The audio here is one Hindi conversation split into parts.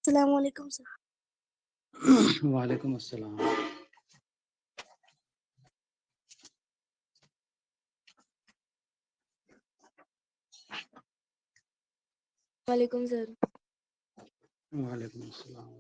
अस्सलाम वालेकुम सर। वालेकुम अस्सलाम। वालेकुम सर। वालेकुम अस्सलाम।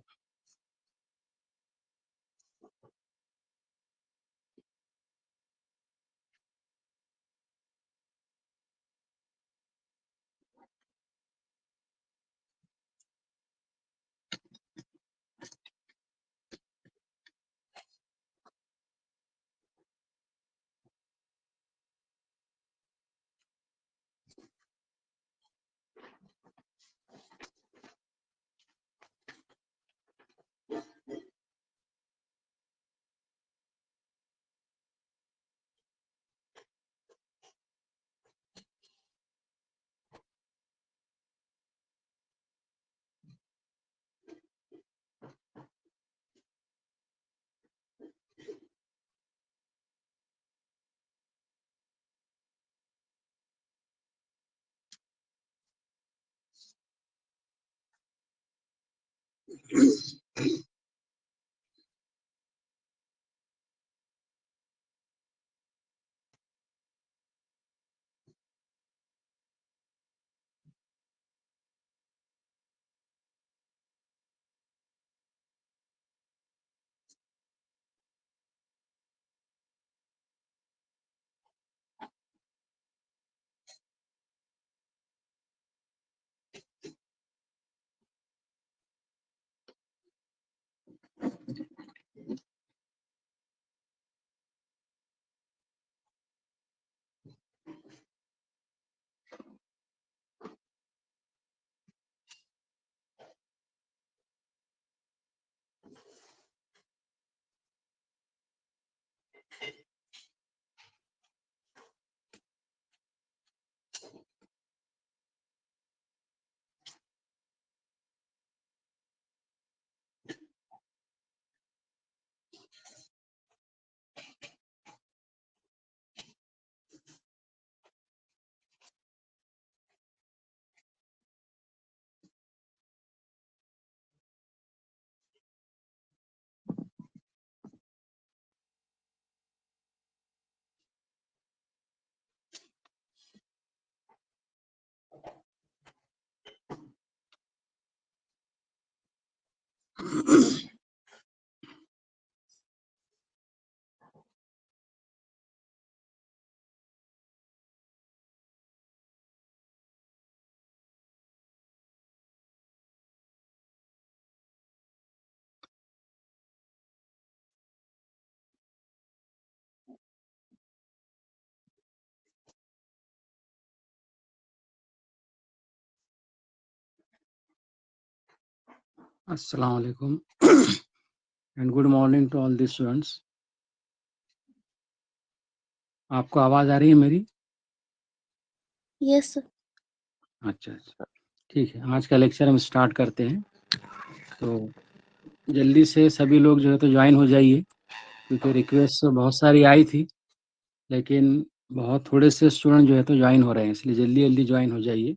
Assalamu alaikum and good morning to all the students. आपको आवाज आ रही है मेरी? Yes sir. अच्छा अच्छा, ठीक है। आज का लेक्चर हम स्टार्ट करते हैं, तो जल्दी से सभी लोग जो है तो ज्वाइन हो जाइए, क्योंकि रिक्वेस्ट बहुत सारी आई थी, लेकिन बहुत थोड़े से स्टूडेंट जो है तो ज्वाइन हो रहे हैं, इसलिए जल्दी जल्दी ज्वाइन हो जाइए।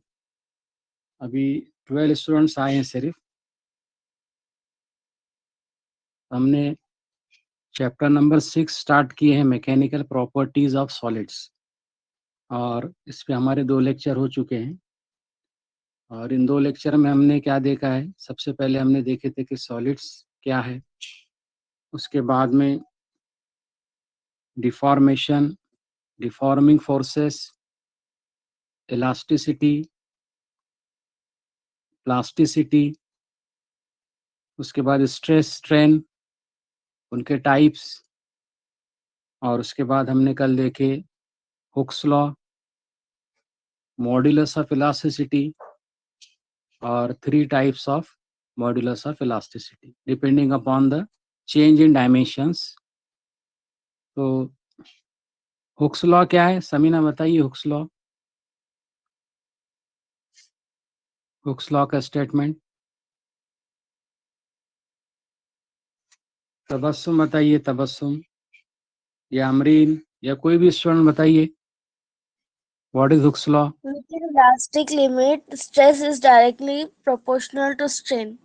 अभी 12 स्टूडेंट्स आए हैं सिर्फ। हमने चैप्टर नंबर 6 स्टार्ट किए हैं, मैकेनिकल प्रॉपर्टीज ऑफ सॉलिड्स, और इस पे हमारे 2 लेक्चर हो चुके हैं। और इन 2 लेक्चर में हमने क्या देखा है, सबसे पहले हमने देखे थे कि सॉलिड्स क्या है, उसके बाद में deformation, deforming forces, elasticity, plasticity, उसके बाद स्ट्रेस स्ट्रेन, उनके टाइप्स, और उसके बाद हमने कल देखे Hooke's law, modulus of elasticity, और 3 types of modulus of elasticity depending upon the change in dimensions. तो हुक्स लॉ क्या है, समीना बताइए। हुक्स लॉ, हुक्स लॉ का स्टेटमेंट। तबस्सुम बताइए, तबस्सुम या अमरीन या कोई भी स्टूडेंट बताइए, what is Hooke's law? With an elastic limit, stress is directly proportional to strain.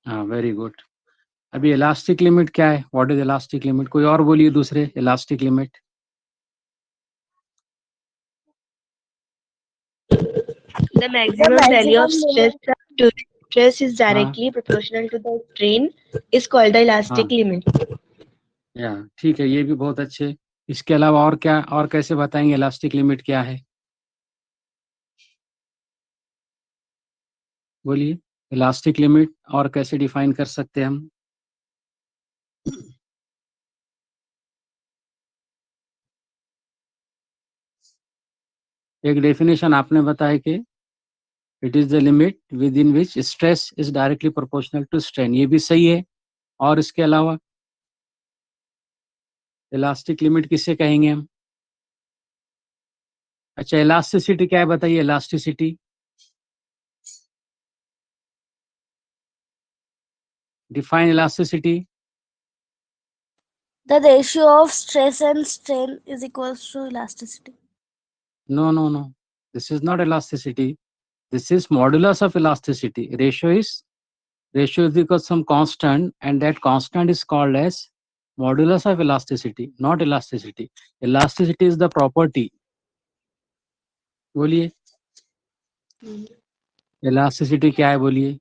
हाँ, वेरी गुड। अभी इलास्टिक लिमिट क्या है? What is elastic limit? कोई और बोलिए दूसरे elastic limit. The maximum value of stress to stress is हाँ directly proportional to the strain is called the हाँ, elastic limit. या ठीक है, ये भी बहुत अच्छे। इसके अलावा और क्या, और कैसे बताएंगे इलास्टिक लिमिट क्या है? बोलिए, इलास्टिक लिमिट और कैसे डिफाइन कर सकते हैं हम? एक डेफिनेशन आपने बताया कि it is the limit within which stress is directly proportional to strain, ये भी सही है। और इसके अलावा इलास्टिक लिमिट किससे कहेंगे हम? अच्छा, इलास्टिसिटी क्या है बताइए, elasticity define elasticity. The ratio of stress and strain is equals to elasticity. No, no, no. This is not elasticity. This is modulus of elasticity. Ratio is equal to some constant, and that constant is called as modulus of elasticity, not elasticity. Elasticity is the property. बोलिए, elasticity क्या है बोलिए?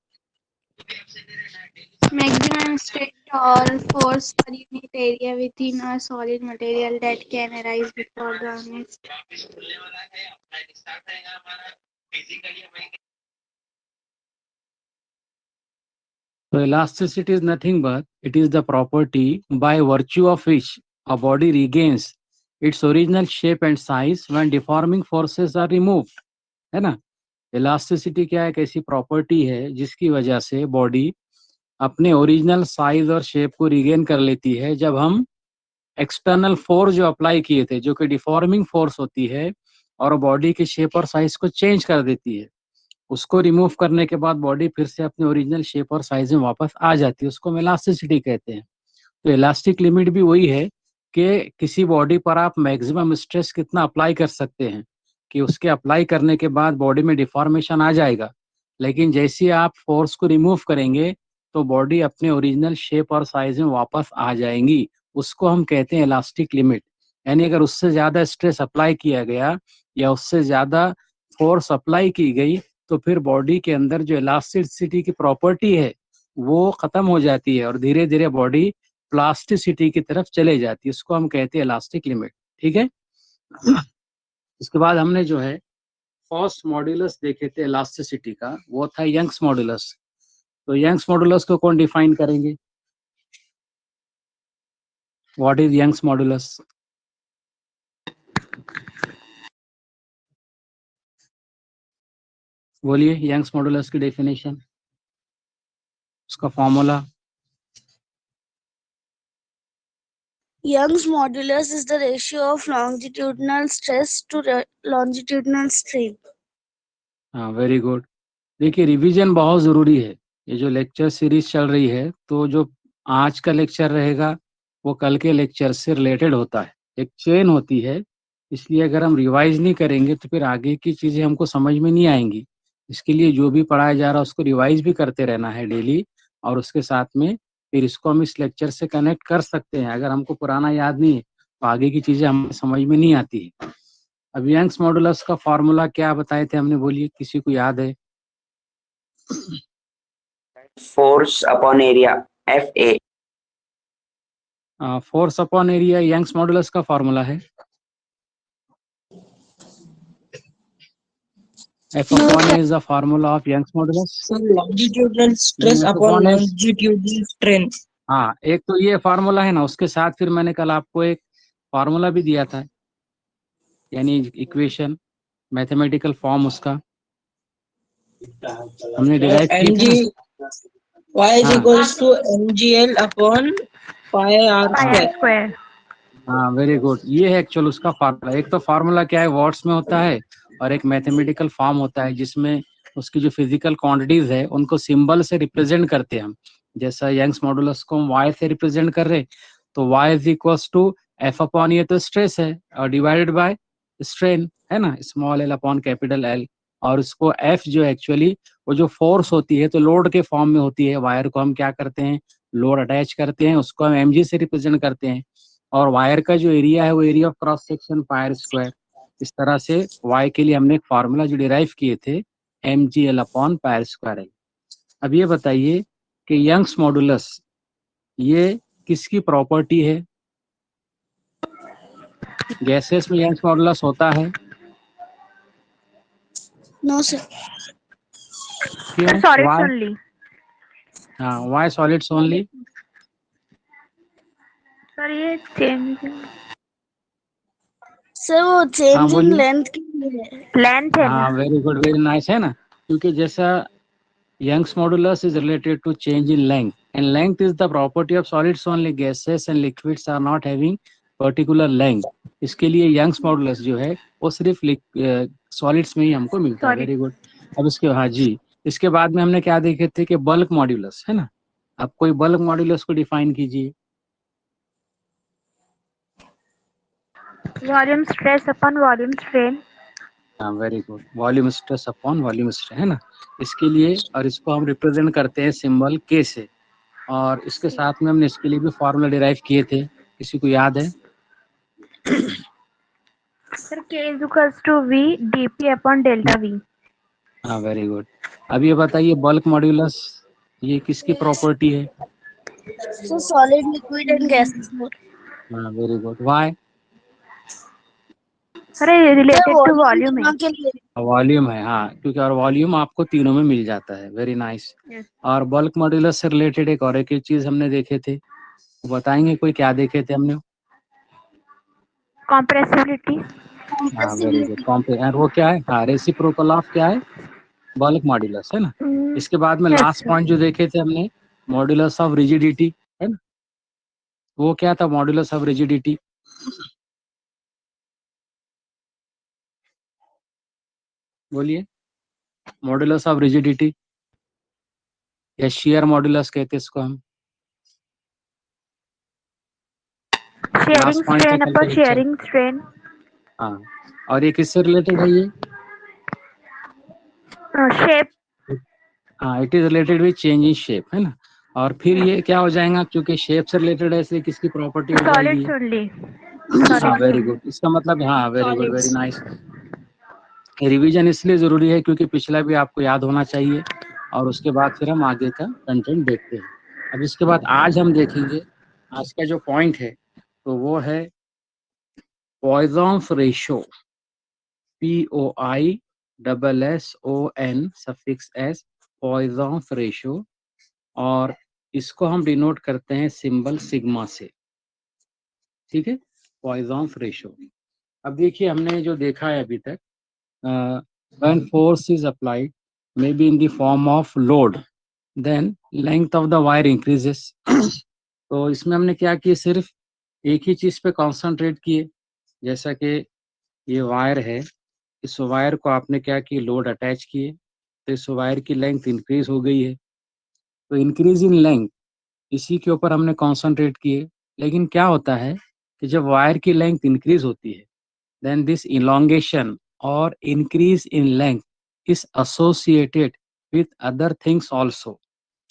Maximum state or force per unit area within a solid material that can arise before the next. So elasticity is nothing but it is the property by virtue of which a body regains its original shape and size when deforming forces are removed, है ना? इलास्टिसिटी क्या है? एक ऐसी प्रॉपर्टी है जिसकी वजह से बॉडी अपने ओरिजिनल साइज और शेप को रिगेन कर लेती है जब हम एक्सटर्नल फोर्स जो अप्लाई किए थे, जो कि डिफॉर्मिंग फोर्स होती है और बॉडी के शेप और साइज को चेंज कर देती है, उसको रिमूव करने के बाद बॉडी फिर से अपने ओरिजिनल शेप और साइज में वापस आ जाती है, उसको हम इलास्टिसिटी कहते हैं। तो इलास्टिक लिमिट भी वही है कि किसी बॉडी पर आप मैक्सिमम स्ट्रेस कितना अप्लाई कर सकते हैं, कि उसके अप्लाई करने के बाद बॉडी में डिफॉर्मेशन आ जाएगा, लेकिन जैसे ही आप फोर्स को रिमूव करेंगे तो बॉडी अपने ओरिजिनल शेप और साइज में वापस आ जाएंगी, उसको हम कहते हैं इलास्टिक लिमिट। यानी अगर उससे ज्यादा स्ट्रेस अप्लाई किया गया या उससे ज्यादा फोर्स अप्लाई की गई तो फिर बॉडी के अंदर जो इलास्टिसिटी की प्रॉपर्टी है वो खत्म हो जाती है और धीरे धीरे बॉडी प्लास्टिसिटी की तरफ चले जाती है, उसको हम कहते हैं इलास्टिक लिमिट। ठीक है। इसके बाद हमने जो है फर्स्ट मॉड्यूलस देखे थे इलास्टिसिटी का, वो था यंग्स मॉड्यूलस। तो यंग्स मॉड्यूलस को कौन डिफाइन करेंगे? What is Young's modulus? बोलिए, यंग्स मॉड्यूलस की डेफिनेशन, उसका formula. Young's modulus is the ratio of longitudinal stress to longitudinal strain. हाँ, वेरी गुड। देखिए, रिवीजन बहुत ज़रूरी है। ये जो लेक्चर सीरीज चल रही है, तो जो आज का लेक्चर रहेगा वो कल के लेक्चर से रिलेटेड होता है, एक चेन होती है। इसलिए अगर हम रिवाइज नहीं करेंगे तो फिर आगे की चीज़ें हमको समझ में नहीं आएंगी। इसके लिए जो भी पढ़ाया जा रहा है उसको रिवाइज भी करते रहना है डेली, और उसके साथ में फिर इसको हम इस लेक्चर से कनेक्ट कर सकते हैं। अगर हमको पुराना याद नहीं है तो आगे की चीज़ें हमें समझ में नहीं आती है। अब यंग्स मॉडुलस का फॉर्मूला क्या बताए थे हमने? बोलिए, किसी को याद है? Force upon area, FA। Force upon area Young's modulus का फॉर्मूला है। F upon A is the formula of Young's modulus. So longitudinal stress F upon upon A- longitudinal strain. हाँ, एक तो ये फार्मूला है ना, उसके साथ फिर मैंने कल आपको एक फार्मूला भी दिया था, यानी इक्वेशन, मैथमेटिकल फॉर्म उसका हमने डिराइव किया था mg ना। y is हाँ। equals to mgl upon pi r square. हाँ, वेरी गुड। ये है एक्चुअल उसका फार्मूला। एक तो फार्मूला क्या है, वॉट्स में होता है, और एक मैथमेटिकल फॉर्म होता है जिसमें उसकी जो फिजिकल क्वांटिटीज है उनको सिंबल से रिप्रेजेंट करते हैं हम। जैसा यंग्स मॉडुलस को हम y से रिप्रेजेंट कर रहे, तो y is equals to F upon, ये तो स्ट्रेस है, और डिवाइडेड बाय स्ट्रेन है ना, small l upon capital L। और उसको एफ जो एक्चुअली वो जो फोर्स होती है तो लोड के फॉर्म में होती है। वायर को हम क्या करते हैं, लोड अटैच करते हैं, उसको हम mg से रिप्रेजेंट करते हैं, और वायर का जो एरिया है वो area of cross section pier square. इस तरह से y के लिए हमने एक फार्मूला जो डिराइव किए थे mgl अपॉन पायर स्क्वायर है। अब ये बताइए कि यंग्स मॉडुलस ये किसकी प्रॉपर्टी है? गैसेस में यंग्स मॉडुलस होता है? No, sir. क्यों? Solids Why? ओनली। हाँ, why solids only? सर ये चेंज सर वो हाँ चेंज इन बोलिए। लेंथ के लिए है। लेंथ है ना। हाँ वेरी गुड, वेरी नाइस, है ना, क्योंकि जैसा Young's modulus is related to change in length, and length is the property of solids only. Gases and liquids are not having particular length. इसके लिए यंग्स मॉडुलस जो है वो सिर्फ सॉलिड्स में ही हमको मिलता है। Solid. Very good. अब इसके, हाँ जी, इसके बाद में हमने क्या देखे थे कि बल्क मॉड्यूलस, है ना। अब कोई बल्क मॉड्यूलस को डिफाइन कीजिए। Volume stress upon volume strain. हाँ very good, volume stress upon volume strain, है ना। इसके लिए, और इसको हम रिप्रेजेंट करते हैं सिंबल के से, और इसके साथ में हमने इसके लिए भी फॉर्मूला डिराइव किए थे, किसी को याद है? Sir K is equals to V dP upon delta V। हाँ वेरी गुड। अब ये बताइए बल्क मॉड्यूलस ये किसकी प्रॉपर्टी है? So solid, liquid and gases both. हाँ वेरी गुड। व्हाई? सर ये रिलेटेड टू volume वॉल्यूम है। दोनों के लिए। वॉल्यूम है, हाँ, क्योंकि और वॉल्यूम आपको तीनों में मिल जाता है। Very nice. Yes. और बल्क मॉड्यूलस से रिलेटेड एक और एक चीज हमने देखे थे, वो बताएंगे कोई, क्या देखे थे हमने? कॉम्प्रेसिबिलिटी। हाँ वेरी गुड, और वो क्या है? हाँ, रेसिप्रोकल ऑफ क्या है? बल्क मॉड्यूलस, है ना। इसके बाद में Yes, लास्ट sir. पॉइंट जो देखे थे हमने, मॉड्यूलस ऑफ रिजिडिटी, है ना। वो क्या था मॉड्यूलस ऑफ रिजिडिटी? बोलिए। मॉड्यूलस ऑफ रिजिडिटी या शेयर मॉड्यूलस कहते हैं इसको हम। शेयरिंग point स्ट्रेन है कल अपन के शेयरिंग स्ट्रेन। हाँ, और ये किससे रिलेटेड है ये? शेप। हाँ, it is related with change in shape, है ना। और फिर ये क्या हो जाएगा, क्योंकि शेप से रिलेटेड है इसलिए किसकी प्रॉपर्टी हो जाएगी? Solids only. हाँ वेरी गुड, इसका मतलब, हाँ very good, very nice. Revision इसलिए जरूरी है क्योंकि पिछला भी आपको याद होना चाहिए, और उसके बाद फिर हम आगे का कंटेंट देखते हैं। अब इसके बाद आज हम देखेंगे, आज का जो पॉइंट है तो वो है Poisson's ratio, POISSON suffix S, Poisson's ratio, और इसको हम डिनोट करते हैं सिंबल सिग्मा से, ठीक है, पॉइजन्स रेशियो। अब देखिए हमने जो देखा है अभी तक, when force is applied maybe in the form of load, then length of the wire increases। तो इसमें हमने क्या किया, सिर्फ एक ही चीज पे कंसंट्रेट किए, जैसा कि ये वायर है, इस वायर को आपने क्या किया, लोड अटैच किए, तो इस वायर की लेंथ इंक्रीज हो गई है, तो इंक्रीज इन लेंथ इसी के ऊपर हमने कंसंट्रेट किए। लेकिन क्या होता है कि जब वायर की लेंथ इंक्रीज होती है, then this elongation or increase in length is associated with other things also।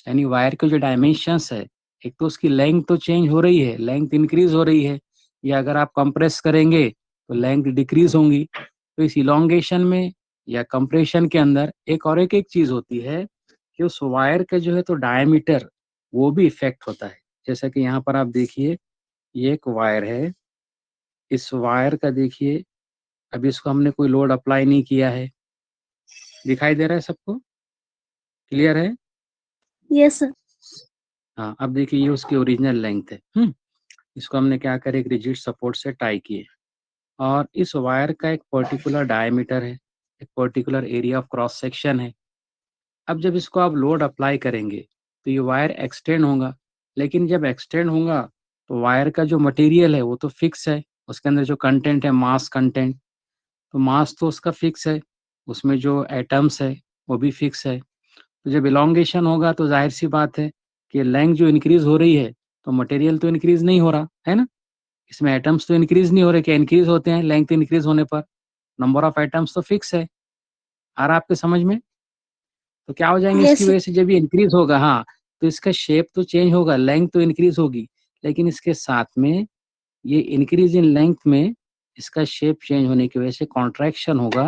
यानी वायर के जो डायमेंशंस है, एक तो उसकी लेंथ तो चेंज हो रही है, लेंथ इंक्रीज हो रही है, या अगर आप कंप्रेस करेंगे तो लेंथ डिक्रीज होंगी। तो इस इलोंगेशन में या कंप्रेशन के अंदर एक और एक चीज होती है कि उस वायर का जो है तो डायमीटर वो भी इफेक्ट होता है। जैसा कि यहाँ पर आप देखिए, ये एक वायर है, इस वायर का देखिए, अभी इसको हमने कोई लोड अप्लाई नहीं किया है, दिखाई दे रहा है सबको, क्लियर है? Yes, sir. हाँ, अब देखिए ये उसकी ओरिजिनल लेंथ है। इसको हमने क्या करे, एक रिजिड सपोर्ट से टाई किए, और इस वायर का एक पर्टिकुलर डायमीटर है, एक particular area of cross section है। अब जब इसको आप लोड अप्लाई करेंगे तो ये वायर एक्सटेंड होगा, लेकिन जब एक्सटेंड होगा तो वायर का जो मटेरियल है वो तो फिक्स है, उसके अंदर जो कंटेंट है मास कंटेंट, तो मास तो उसका फिक्स है, उसमें जो एटम्स है वो भी फिक्स है। तो जब इलोंगेशन होगा तो जाहिर सी बात है कि लेंथ जो इंक्रीज हो रही है तो मटेरियल तो इंक्रीज नहीं हो रहा है ना, इसमें एटम्स तो इंक्रीज नहीं हो रहे, क्या इंक्रीज होते हैं लेंथ इंक्रीज होने पर? नंबर ऑफ एटम्स तो फिक्स है। आ रहा आपके समझ में? तो क्या हो जाएंगे Yes, इसकी वजह से, जब ये इंक्रीज होगा, हाँ, तो इसका शेप तो चेंज होगा, लेंथ तो इंक्रीज होगी, लेकिन इसके साथ में ये इंक्रीज इन लेंथ में इसका शेप चेंज होने की वजह से कॉन्ट्रैक्शन होगा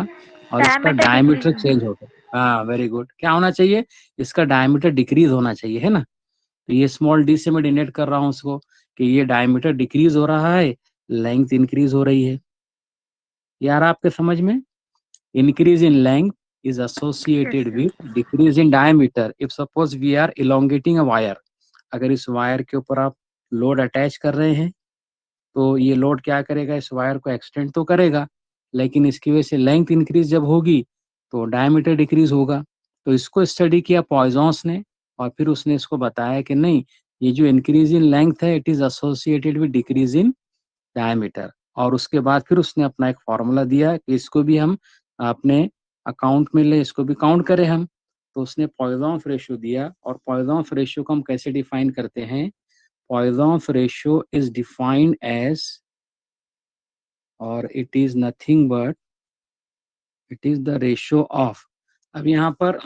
और इसका डायमीटर चेंज होगा। हाँ, वेरी गुड। क्या होना चाहिए? इसका डायमीटर डिक्रीज होना चाहिए, है ना? तो ये स्मॉल डी से मैं डिनोट कर रहा हूँ उसको कि ये डायमीटर डिक्रीज हो रहा है, लेंथ इंक्रीज हो रही है। यार आपके समझ में? Increase in length is associated with decrease in diameter. If suppose we are elongating a wire, अगर इस वायर के ऊपर आप लोड अटैच कर रहे हैं तो ये लोड क्या करेगा, इस वायर को एक्सटेंड तो करेगा, लेकिन इसकी वजह से लेंथ इंक्रीज जब होगी तो डायमीटर डिक्रीज होगा। तो इसको स्टडी किया पॉइजॉन्स ने और फिर उसने इसको बताया कि नहीं, ये जो इंक्रीज इन लेंथ है it is associated with decrease in diameter. और उसके बाद फिर उसने अपना एक फॉर्मूला दिया कि इसको भी हम अपने अकाउंट में ले, इसको भी काउंट करें हम। तो उसने पॉइजॉन्स रेशियो दिया, और पॉइजॉन्स रेशियो को हम कैसे डिफाइन करते हैं? Poisson's ratio is defined as, or it is nothing but it is the ratio of. अब यहाँ पर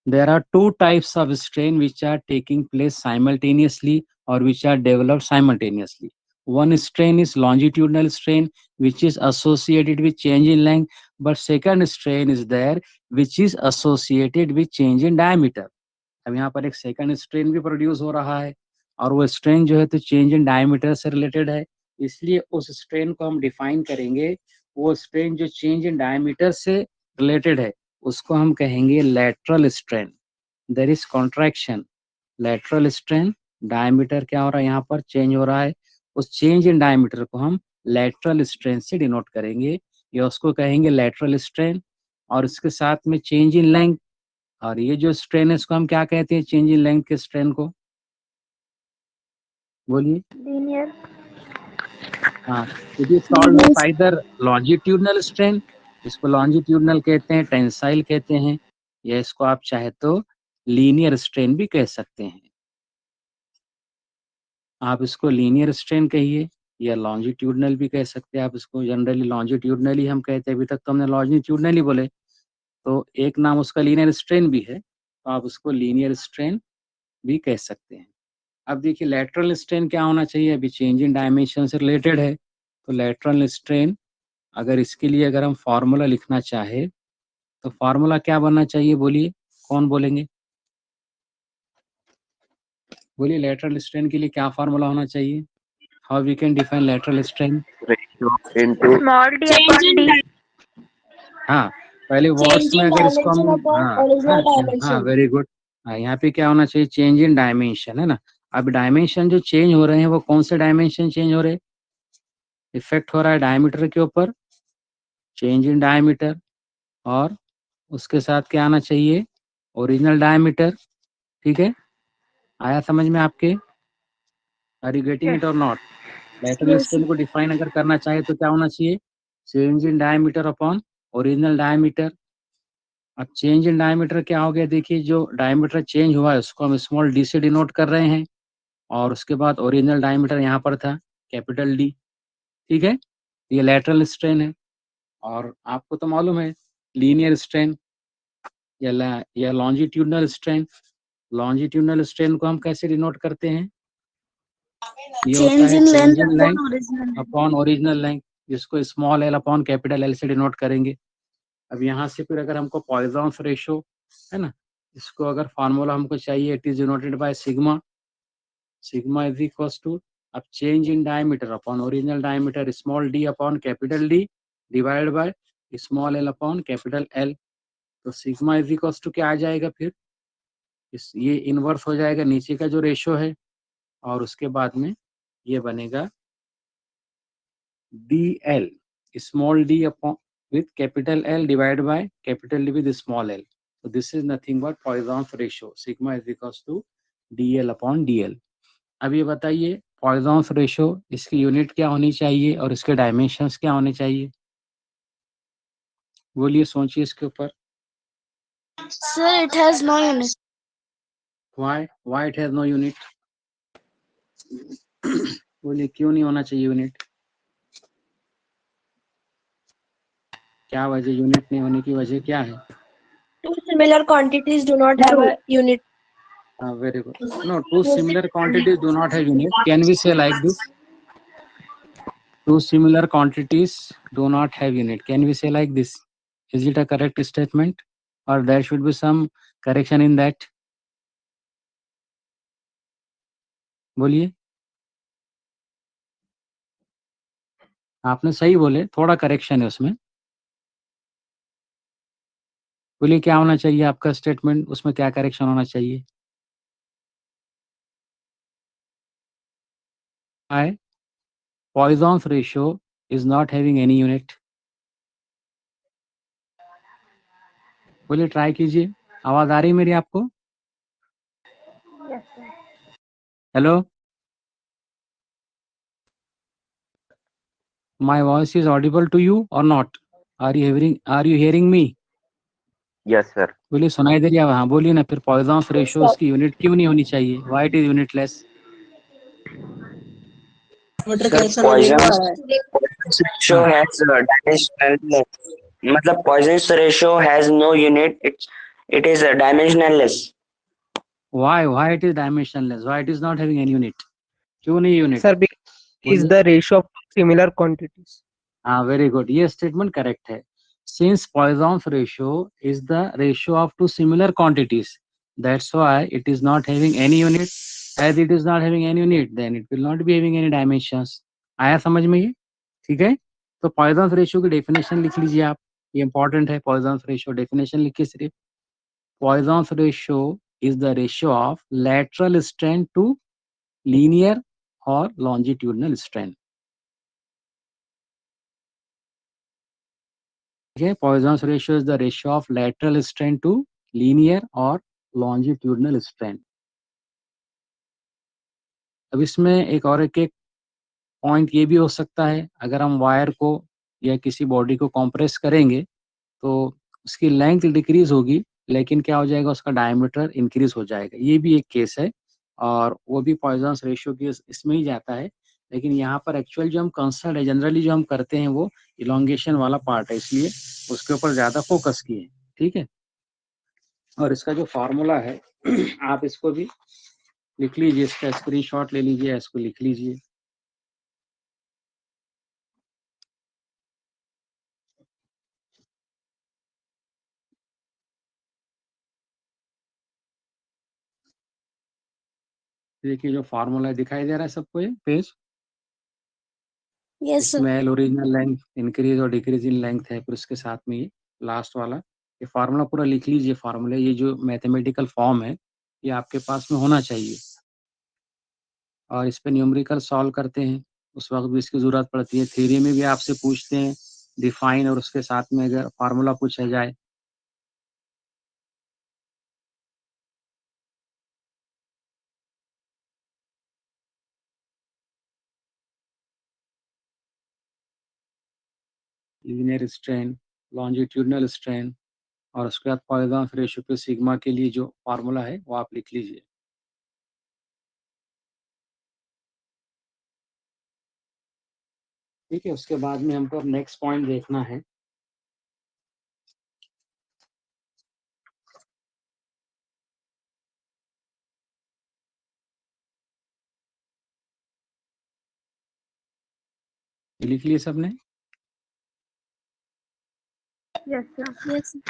there are two types of strain which are taking place simultaneously or which are developed simultaneously. One strain is longitudinal strain which is associated with change in length, but second strain is there which is associated with change in diameter. अब यहाँ पर एक सेकंड स्ट्रेन भी प्रोड्यूस हो रहा है और वो स्ट्रेन जो है तो चेंज इन डायमीटर से रिलेटेड है, इसलिए उस स्ट्रेन को हम डिफाइन करेंगे। वो स्ट्रेन जो चेंज इन डायमीटर से रिलेटेड है उसको हम कहेंगे lateral strain. There is contraction, lateral strain, diameter क्या हो रहा है, यहाँ पर चेंज हो रहा है, उस चेंज इन डायमीटर को हम लैटरल स्ट्रेन से डिनोट करेंगे, या उसको कहेंगे लैटरल स्ट्रेन। और इसके साथ में चेंज इन लेंथ, और ये जो स्ट्रेन है इसको हम क्या कहते हैं, चेंज इन लेंथ के स्ट्रेन को? बोलिए। Linear. हाँ, it is called as either longitudinal strain, इसको लॉन्जिट्यूडनल कहते हैं, टेंसाइल कहते हैं, या इसको आप चाहे तो लीनियर स्ट्रेन भी कह सकते हैं। आप इसको लीनियर स्ट्रेन कहिए या लॉन्जिट्यूडनल भी कह सकते हैं। आप इसको जनरली लॉन्जिट्यूडनल ही हम कहते हैं, अभी तक तो हमने लॉन्जिट्यूडनल ही बोले, तो एक नाम उसका लीनियर स्ट्रेन भी है, तो आप उसको लीनियर स्ट्रेन भी कह सकते हैं। अब देखिए लैटरल स्ट्रेन क्या होना चाहिए, अभी चेंज इन डायमेंशन से रिलेटेड है, तो लैटरल स्ट्रेन अगर इसके लिए अगर हम फार्मूला लिखना चाहे तो फार्मूला क्या बनना चाहिए, बोलिए, कौन बोलेंगे? बोलिए, लैटरल स्ट्रेन के लिए क्या फार्मूला होना चाहिए? How we can define lateral strain? Ratio into Small d upon d. हाँ, पहले वर्ड्स में अगर इसको हम, हाँ वेरी गुड, हाँ यहाँ पे क्या होना चाहिए, चेंज इन डायमेंशन, है ना। अब डायमेंशन जो चेंज हो रहे हैं वो कौन से डायमेंशन चेंज हो रहे हैं? इफेक्ट हो रहा है डायमीटर के ऊपर, चेंज इन डायमीटर, और उसके साथ क्या आना चाहिए, ओरिजिनल डायमीटर। ठीक है, आया समझ में आपके? आर यू गेटिंग इट और नॉट? लैटरल स्ट्रेन को डिफाइन अगर करना चाहे तो क्या होना चाहिए, change in diameter upon original diameter. अब चेंज इन डायमीटर क्या हो गया, देखिए जो डायमीटर चेंज हुआ है उसको हम स्मॉल डी से डिनोट कर रहे हैं, और उसके बाद ओरिजिनल डायमीटर यहाँ पर था कैपिटल डी। ठीक है, ये लैटरल स्ट्रेन है। और आपको तो मालूम है लीनियर स्ट्रेन या लॉन्जिट्यूडनल स्ट्रेन, लॉन्जिट्यूडनल स्ट्रेन को हम कैसे डिनोट करते हैं, ये होता Change है in change length in upon length original length. Upon original length, जिसको small L upon capital L से डिनोट करेंगे। अब यहाँ से फिर अगर हमको पॉइजॉन्स रेशियो, है ना, इसको अगर फार्मूला हमको चाहिए, it is denoted by sigma, sigma is equals to, अब change in diameter upon original diameter small D upon capital D divide by small L upon capital L. तो सिग्मा इज इक्वल्स टू क्या आ जाएगा फिर, ये इनवर्स हो जाएगा नीचे का जो रेशियो है, और उसके बाद में ये बनेगा D L small D upon with capital L divided by capital D with small l. So this is nothing but Poisson's ratio. Sigma is equals to dl upon dl. अब ये बताइए Poisson's ratio इसकी यूनिट क्या होनी चाहिए और इसके डायमेंशंस क्या होने चाहिए, बोलिए, सोचिए इसके ऊपर। Sir, it has no unit. Why it has no unit? बोलिए क्यों नहीं होना चाहिए यूनिट? क्या वजह, यूनिट नहीं होने की वजह क्या है? Two similar quantities do not have a unit. Very good. No, two similar quantities do not have unit. Can we say like this? Two similar quantities do not have unit. Can we say like this? Is it a correct statement, or there should be some correction in that? बोलिए, आपने सही बोले, थोड़ा करेक्शन है उसमें। बोलिए क्या होना चाहिए आपका स्टेटमेंट, उसमें क्या करेक्शन होना चाहिए? I Poisson's ratio is not having any unit. बोलिए, ट्राई कीजिए। आवाज आ रही है मेरी आपको? Hello, my voice is audible to you or not? Are you hearing me? Yes, sir. बोलिए, सुनाई दे रही है? हाँ बोलिए ना फिर। पॉइजन्स रेशियो उसकी यूनिट क्यों नहीं होनी चाहिए? Why it is unitless? Multiplication Poisson's होने ratio has dimensionless. मतलब Poisson's ratio has no unit. It is dimensionless. Why it is dimensionless? Why it is not having any unit? क्यों नहीं unit? Sir, because is the ratio of similar quantities. हाँ, वेरी गुड, ये स्टेटमेंट करेक्ट है। Since Poisson's ratio is the ratio of two similar quantities, that's why it is not having any unit. As it is not having any unit, then it will not be having any dimensions. आया समझ में ये? ठीक है, तो Poisson's ratio की डेफिनेशन लिख लीजिए आप, ये इंपॉर्टेंट है। Poisson's ratio डेफिनेशन लिखिए सिर्फ। Poisson's ratio is the ratio of lateral strain to linear or longitudinal strain. Okay, Poisson's ratio is the ratio of lateral strain to linear or longitudinal strain. अब इसमें एक पॉइंट ये भी हो सकता है, अगर हम वायर को या किसी बॉडी को कंप्रेस करेंगे तो उसकी लेंथ डिक्रीज होगी, लेकिन क्या हो जाएगा, उसका डायमीटर इंक्रीज हो जाएगा। ये भी एक केस है, और वो भी पॉइजन्स रेशियो की इसमें ही जाता है। लेकिन यहाँ पर एक्चुअल जो हम कंसर्न है, जनरली जो हम करते हैं वो इलोंगेशन वाला पार्ट है, इसलिए उसके ऊपर ज़्यादा फोकस किए। ठीक है, और इसका जो फार्मूला है आप इसको भी लिख लीजिए, इसका स्क्रीनशॉट ले लीजिए, इसको लिख लीजिए। देखिए जो फार्मूला दिखाई दे रहा है सबको, ये पेज, Yes, sir. इसमें एल ओरिजिनल लेंथ, इंक्रीज और डिक्रीज इन लेंथ है, फिर उसके साथ में ये लास्ट वाला, ये फार्मूला पूरा लिख लीजिए। फार्मूला, ये जो मैथमेटिकल फॉर्म है ये आपके पास में होना चाहिए, और इस पे न्यूमेरिकल सॉल्व करते हैं उस वक्त भी इसकी ज़रूरत पड़ती है। थ्योरी में भी आपसे पूछते हैं डिफाइन, और उसके साथ में अगर फार्मूला पूछा जाए। लीनियर स्ट्रेन, लॉन्जिट्यूडनल स्ट्रेन, और उसके बाद पॉइजन्स रेशियो पे सिग्मा के लिए जो फार्मूला है वो आप लिख लीजिए। ठीक है, उसके बाद में हमको अब नेक्स्ट पॉइंट देखना है। ये लिख लिए सबने? Yes, sir. Yes, sir.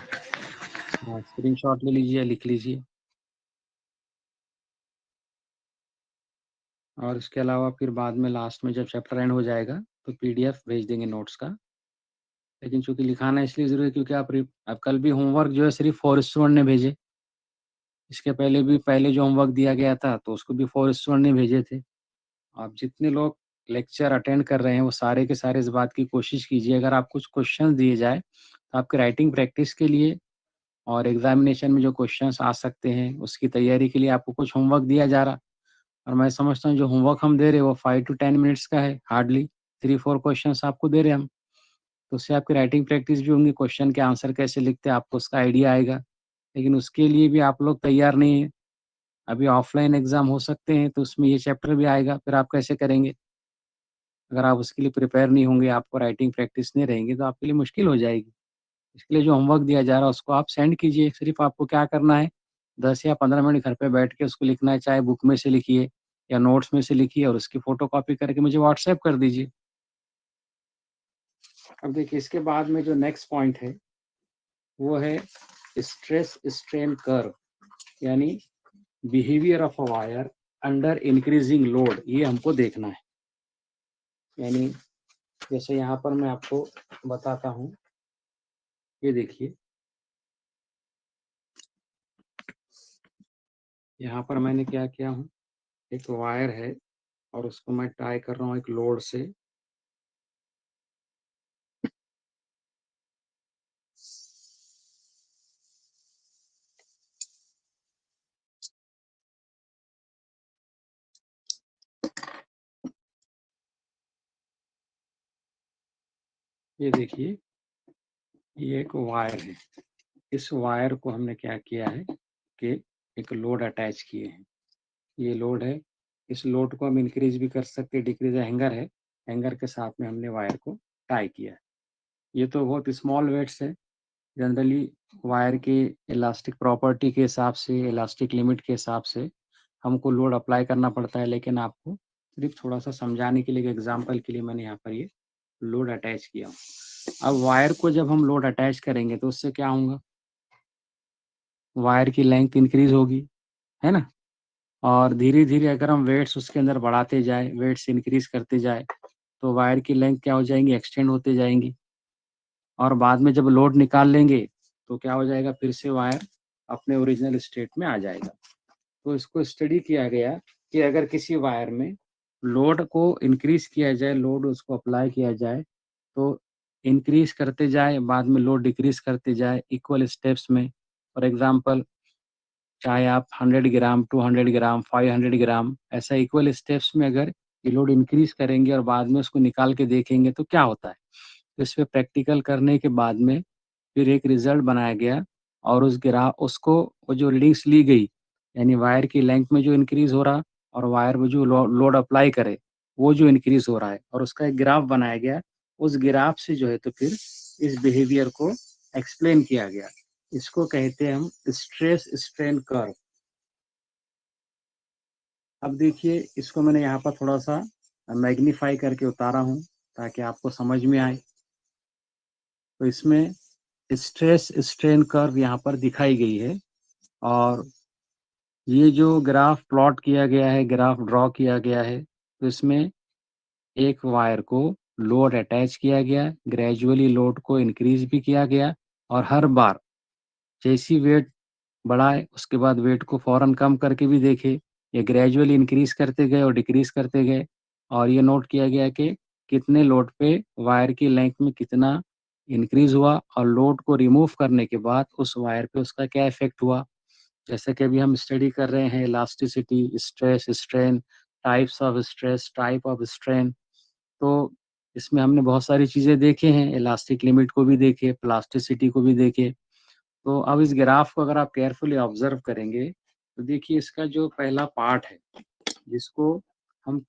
हाँ, स्क्रीनशॉट ले लीजिए, लिख लीजिए। और इसके अलावा फिर बाद में लास्ट में जब चैप्टर एंड हो जाएगा तो पीडीएफ भेज देंगे नोट्स का। लेकिन चूंकि लिखाना इसलिए जरूरी है क्योंकि आप कल भी होमवर्क जो है सिर्फ 4 स्टूडेंट ने भेजे, इसके पहले भी पहले जो होमवर्क दिया गया था तो उसको भी 4 स्टूडेंट ने भेजे थे। आप जितने लोग लेक्चर अटेंड कर रहे हैं वो सारे के सारे इस बात की कोशिश कीजिए, अगर आप कुछ क्वेश्चन दिए जाए तो आपके राइटिंग प्रैक्टिस के लिए और एग्जामिनेशन में जो क्वेश्चंस आ सकते हैं उसकी तैयारी के लिए आपको कुछ होमवर्क दिया जा रहा। और मैं समझता हूँ जो होमवर्क हम दे रहे हैं वो 5 to 10 मिनट्स का है, हार्डली 3-4 क्वेश्चंस आपको दे रहे हैं हम। तो उससे आपकी राइटिंग प्रैक्टिस भी होंगी, क्वेश्चन के आंसर कैसे लिखते हैं आपको उसका आइडिया आएगा। लेकिन उसके लिए भी आप लोग तैयार नहीं है, अभी ऑफलाइन एग्जाम हो सकते हैं तो उसमें ये चैप्टर भी आएगा, फिर आप कैसे करेंगे? अगर आप उसके लिए प्रिपेयर नहीं होंगे, आपको राइटिंग प्रैक्टिस नहीं रहेंगे तो आपके लिए मुश्किल हो जाएगी। इसके लिए जो होमवर्क दिया जा रहा है उसको आप सेंड कीजिए। सिर्फ आपको क्या करना है, 10 या 15 मिनट घर पे बैठ के उसको लिखना है, चाहे बुक में से लिखिए या नोट्स में से लिखिए और उसकी फोटो कॉपी करके मुझे व्हाट्सएप कर दीजिए। अब देखिए इसके बाद में जो नेक्स्ट पॉइंट है वो है स्ट्रेस स्ट्रेन कर्व, यानी behaviour of a wire under increasing load, ये हमको देखना है। यानी जैसे यहाँ पर मैं आपको बताता हूँ, ये देखिए यहाँ पर मैंने क्या किया हूँ, एक वायर है और उसको मैं टाई कर रहा हूँ एक लोड से। ये देखिए ये एक वायर है, इस वायर को हमने क्या किया है कि एक लोड अटैच किए हैं। ये लोड है, इस लोड को हम इंक्रीज भी कर सकते हैं, डिक्रीज हैंगर है, हैंगर के साथ में हमने वायर को टाई किया है। ये तो बहुत स्मॉल वेट्स है। जनरली वायर के इलास्टिक प्रॉपर्टी के हिसाब से, इलास्टिक लिमिट के हिसाब से हमको लोड अप्लाई करना पड़ता है, लेकिन आपको सिर्फ थोड़ा सा समझाने के लिए, एग्जाम्पल के लिए मैंने यहाँ पर ये लोड अटैच किया हूँ। अब वायर को जब हम लोड अटैच करेंगे तो उससे क्या होगा, वायर की लेंथ इंक्रीज होगी, है ना। और धीरे धीरे अगर हम वेट्स उसके अंदर बढ़ाते जाए, वेट्स इंक्रीज करते जाए, तो वायर की लेंथ क्या हो जाएंगी, एक्सटेंड होते जाएंगी। और बाद में जब लोड निकाल लेंगे तो क्या हो जाएगा, फिर से वायर अपने ओरिजिनल स्टेट में आ जाएगा। तो इसको स्टडी किया गया कि अगर किसी वायर में लोड को इंक्रीज किया जाए, लोड उसको अप्लाई किया जाए, तो इंक्रीज करते जाए, बाद में लोड डिक्रीज करते जाए इक्वल स्टेप्स में। फॉर एग्जांपल चाहे आप 100 ग्राम, 200 ग्राम, 500 ग्राम, ऐसा इक्वल स्टेप्स में अगर ये लोड इंक्रीज करेंगे और बाद में उसको निकाल के देखेंगे तो क्या होता है। तो इस पे प्रैक्टिकल करने के बाद में फिर एक रिजल्ट बनाया गया और उस ग्राफ उसको, वो जो रीडिंग्स ली गई, यानी वायर की लेंथ में जो इंक्रीज हो रहा और वायर में जो लोड अप्लाई करे वो जो इंक्रीज हो रहा है, और उसका एक ग्राफ बनाया गया। उस ग्राफ से जो है तो फिर इस बिहेवियर को एक्सप्लेन किया गया। इसको कहते हैं हम स्ट्रेस स्ट्रेन कर्व। अब देखिए इसको मैंने यहाँ पर थोड़ा सा मैग्नीफाई करके उतारा हूँ ताकि आपको समझ में आए। तो इसमें स्ट्रेस स्ट्रेन कर्व यहाँ पर दिखाई गई है, और ये जो ग्राफ प्लॉट किया गया है, ग्राफ ड्रॉ किया गया है, तो इसमें एक वायर को लोड अटैच किया गया, ग्रेजुअली लोड को इंक्रीज भी किया गया, और हर बार जैसी वेट बढ़ाए उसके बाद वेट को फौरन कम करके भी देखे। ये ग्रेजुअली इंक्रीज करते गए और डिक्रीज करते गए, और ये नोट किया गया कि कितने लोड पे वायर की लेंथ में कितना इंक्रीज हुआ, और लोड को रिमूव करने के बाद उस वायर पे उसका क्या इफेक्ट हुआ। जैसे कि अभी हम स्टडी कर रहे हैं elasticity, stress strain, types of stress, type of strain. तो इसमें हमने बहुत सारी चीज़ें देखे हैं, इलास्टिक लिमिट को भी देखे, प्लास्टिसिटी को भी देखे। तो अब इस ग्राफ को अगर आप केयरफुली ऑब्जर्व करेंगे तो देखिए इसका जो पहला पार्ट है जिसको हम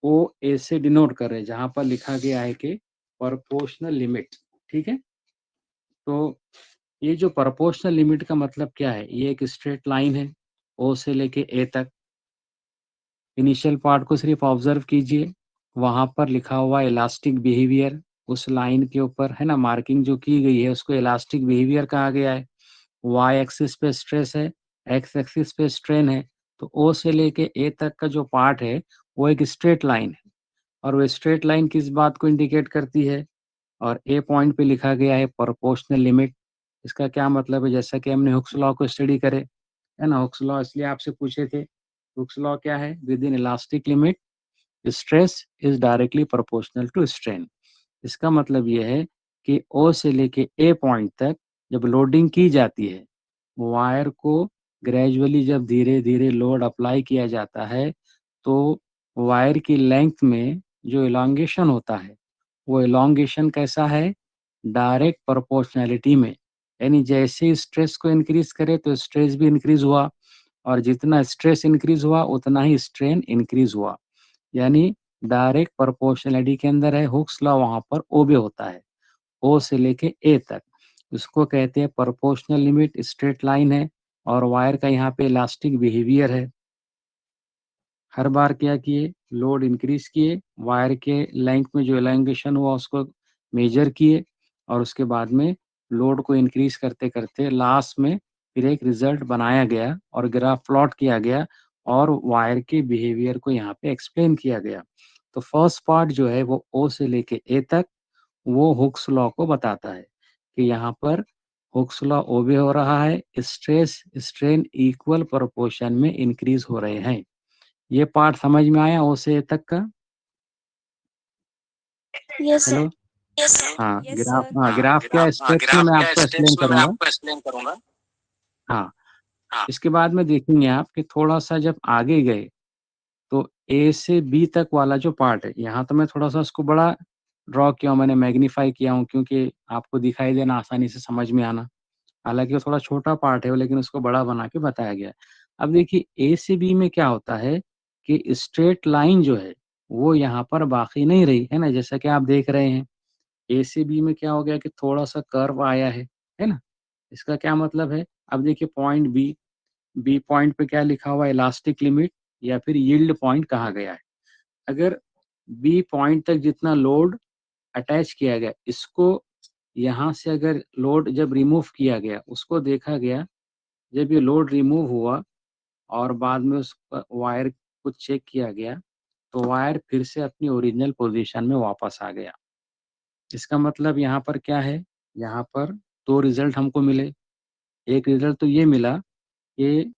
ओ ए से डिनोट कर रहे हैं, जहाँ पर लिखा गया है कि प्रोपोर्शनल लिमिट, ठीक है। तो ये जो प्रोपोर्शनल लिमिट का मतलब क्या है, ये एक स्ट्रेट लाइन है ओ से लेके ए तक। इनिशियल पार्ट को सिर्फ ऑब्जर्व कीजिए, वहां पर लिखा हुआ इलास्टिक बिहेवियर, उस लाइन के ऊपर है ना मार्किंग जो की गई है उसको इलास्टिक बिहेवियर कहा गया है। वाई एक्सिस पे स्ट्रेस है, एक्स एक्सिस पे स्ट्रेन है। तो ओ से लेके ए तक का जो पार्ट है वो एक स्ट्रेट लाइन है, और वो स्ट्रेट लाइन किस बात को इंडिकेट करती है, और ए पॉइंट पे लिखा गया है प्रोपोर्शनल लिमिट। इसका क्या मतलब है, जैसा कि हमने हुक्स लॉ को स्टडी करे, है ना, हुक्स लॉ इसलिए आपसे पूछे थे। हुक्स लॉ क्या है, within elastic limit stress is directly proportional to strain. इसका मतलब ये है कि ओ से लेके ए पॉइंट तक जब लोडिंग की जाती है, वायर को ग्रेजुअली जब धीरे धीरे लोड अप्लाई किया जाता है, तो वायर की लेंथ में जो इलांगेशन होता है वो इलांगेशन कैसा है, डायरेक्ट प्रोपोर्शनैलिटी में। यानी जैसे स्ट्रेस को इंक्रीज करे तो स्ट्रेस भी इंक्रीज हुआ, और जितना स्ट्रेस इंक्रीज हुआ उतना ही स्ट्रेन इंक्रीज हुआ। यानी डायरेक्ट प्रोपोर्शनैलिटी के अंदर है हुक्स लॉ, वहां पर ओबे होता है ओ से लेके ए तक। इसको कहते हैं प्रोपोर्शनल लिमिट, स्ट्रेट लाइन है, और वायर का यहाँ पे इलास्टिक बिहेवियर है। हर बार क्या किए, लोड इंक्रीज किए, वायर के लेंथ में जो एलोंगेशन हुआ उसको मेजर किए, और उसके बाद में लोड को इंक्रीज करते करते लास्ट में फिर एक रिजल्ट बनाया गया और ग्राफ प्लॉट किया गया और वायर के बिहेवियर को यहाँ पे एक्सप्लेन किया गया। तो फर्स्ट पार्ट जो है वो ओ से लेके ए तक वो हुक्स लॉ को बताता है कि यहाँ पर हुक्स लॉ ओबे हो रहा है, स्ट्रेस स्ट्रेन इक्वल प्रोपोर्शन में इंक्रीज हो रहे हैं। ये पार्ट समझ में आया ओ से ए तक का? Yes, sir. हेलो, हाँ ग्राफ क्या स्टेप्स में मैं आपको एक्सप्लेन करूंगा। हाँ, इसके बाद में देखेंगे आप कि थोड़ा सा जब आगे गए तो ए से बी तक वाला जो पार्ट है, यहाँ तो मैं थोड़ा सा उसको बड़ा ड्रॉ किया हूँ, मैंने मैग्नीफाई किया हूँ क्योंकि आपको दिखाई देना, आसानी से समझ में आना। हालांकि वो थोड़ा छोटा पार्ट है लेकिन उसको बड़ा बना के बताया गया है। अब देखिए ए से बी में क्या होता है कि स्ट्रेट लाइन जो है वो यहाँ पर बाकी नहीं रही है ना, जैसा कि आप देख रहे हैं ए से बी में क्या हो गया कि थोड़ा सा कर्व आया है ना। इसका क्या मतलब है, अब देखिए पॉइंट बी, बी पॉइंट पे क्या लिखा हुआ है, इलास्टिक लिमिट या फिर यील्ड पॉइंट कहा गया है। अगर बी पॉइंट तक जितना लोड अटैच किया गया, इसको यहाँ से अगर लोड जब रिमूव किया गया उसको देखा गया, जब ये लोड रिमूव हुआ और बाद में उस वायर को चेक किया गया तो वायर फिर से अपनी ओरिजिनल पोजीशन में वापस आ गया। इसका मतलब यहाँ पर क्या है, यहाँ पर दो रिजल्ट हमको मिले। एक रिजल्ट तो ये मिला कि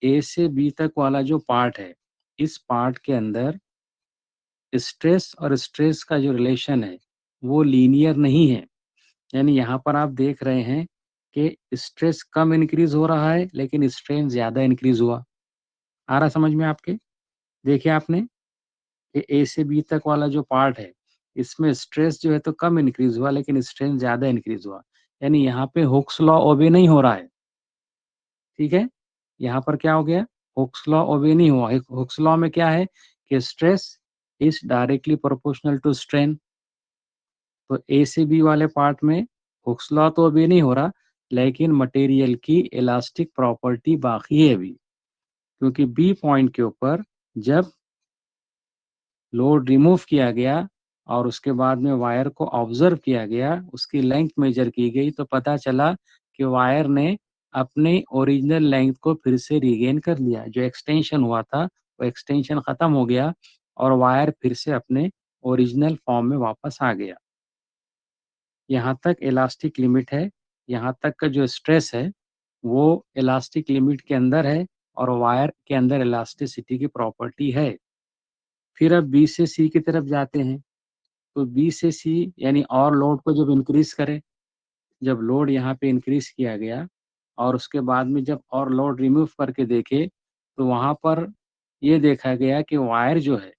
ए से बी तक वाला जो पार्ट है, इस पार्ट के अंदर स्ट्रेस और स्ट्रेस का जो रिलेशन है वो लीनियर नहीं है। यानी यहाँ पर आप देख रहे हैं कि स्ट्रेस कम इंक्रीज हो रहा है लेकिन स्ट्रेन ज़्यादा इंक्रीज हुआ। आ रहा समझ में आपके? देखिए आपने कि ए से बी तक वाला जो पार्ट है, इसमें स्ट्रेस जो है तो कम इंक्रीज हुआ लेकिन स्ट्रेन ज़्यादा इंक्रीज हुआ। यानी यहाँ पे हुक्स लॉ ओबे नहीं हो रहा है, ठीक है? यहाँ पर क्या हो गया, हुक्स लॉ ओबे नहीं हुआ। हुक्स लॉ में क्या है कि stress is directly proportional to strain. तो ए से बी वाले पार्ट में हुक्स लॉ तो अभी नहीं हो रहा लेकिन मटेरियल की इलास्टिक प्रॉपर्टी बाकी है अभी, क्योंकि बी पॉइंट के ऊपर जब लोड रिमूव किया गया और उसके बाद में वायर को ऑब्जर्व किया गया, उसकी लेंथ मेजर की गई तो पता चला कि वायर ने अपने ओरिजिनल लेंथ को फिर से रीगेन कर लिया। जो एक्सटेंशन हुआ था वो एक्सटेंशन खत्म हो गया और वायर फिर से अपने ओरिजिनल फॉर्म में वापस आ गया। यहाँ तक इलास्टिक लिमिट है, यहाँ तक का जो स्ट्रेस है वो इलास्टिक लिमिट के अंदर है और वायर के अंदर इलास्टिसिटी की प्रॉपर्टी है। फिर अब बी से सी की तरफ जाते हैं, तो बी से सी यानी और लोड को जब इंक्रीज करें, जब लोड यहाँ पे इंक्रीज किया गया और उसके बाद में जब और लोड रिमूव करके देखे तो वहाँ पर ये देखा गया कि वायर जो है,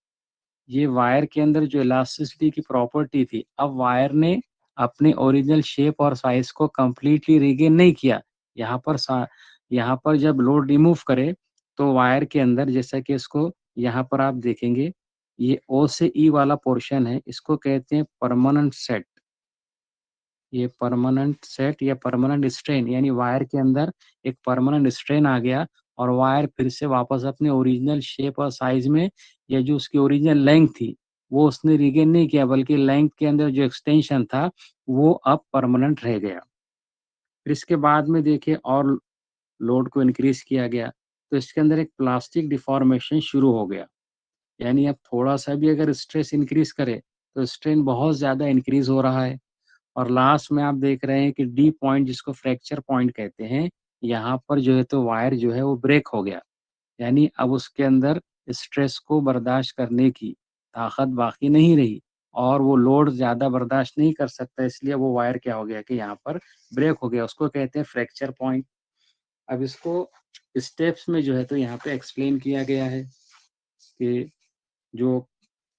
ये वायर के अंदर जो इलास्टिसिटी की प्रॉपर्टी थी, अब वायर ने अपने ओरिजिनल शेप और साइज को कंप्लीटली रीगेन नहीं किया। यहाँ पर जब लोड रिमूव करे तो वायर के अंदर, जैसा कि इसको यहाँ पर आप देखेंगे, ये ओ से ई वाला पोर्शन है, इसको कहते हैं परमानेंट सेट। ये परमानेंट सेट या परमानेंट स्ट्रेन, यानी वायर के अंदर एक परमानेंट स्ट्रेन आ गया और वायर फिर से वापस अपने ओरिजिनल शेप और साइज में, या जो उसकी ओरिजिनल लेंथ थी वो उसने रिगेन नहीं किया, बल्कि लेंथ के अंदर जो एक्सटेंशन था वो अब परमानेंट रह गया। फिर इसके बाद में देखिए और लोड को इंक्रीज किया गया तो इसके अंदर एक प्लास्टिक डिफॉर्मेशन शुरू हो गया। यानी अब थोड़ा सा भी अगर स्ट्रेस इंक्रीज करे तो स्ट्रेन बहुत ज़्यादा इंक्रीज हो रहा है। और लास्ट में आप देख रहे हैं कि डी पॉइंट, जिसको फ्रैक्चर पॉइंट कहते हैं, यहाँ पर जो है तो वायर जो है वो ब्रेक हो गया। यानी अब उसके अंदर स्ट्रेस को बर्दाश्त करने की ताकत बाकी नहीं रही और वो लोड ज़्यादा बर्दाश्त नहीं कर सकता, इसलिए वो वायर क्या हो गया कि यहाँ पर ब्रेक हो गया। उसको कहते हैं फ्रैक्चर पॉइंट। अब इसको स्टेप्स में जो है तो यहाँ पे एक्सप्लेन किया गया है कि जो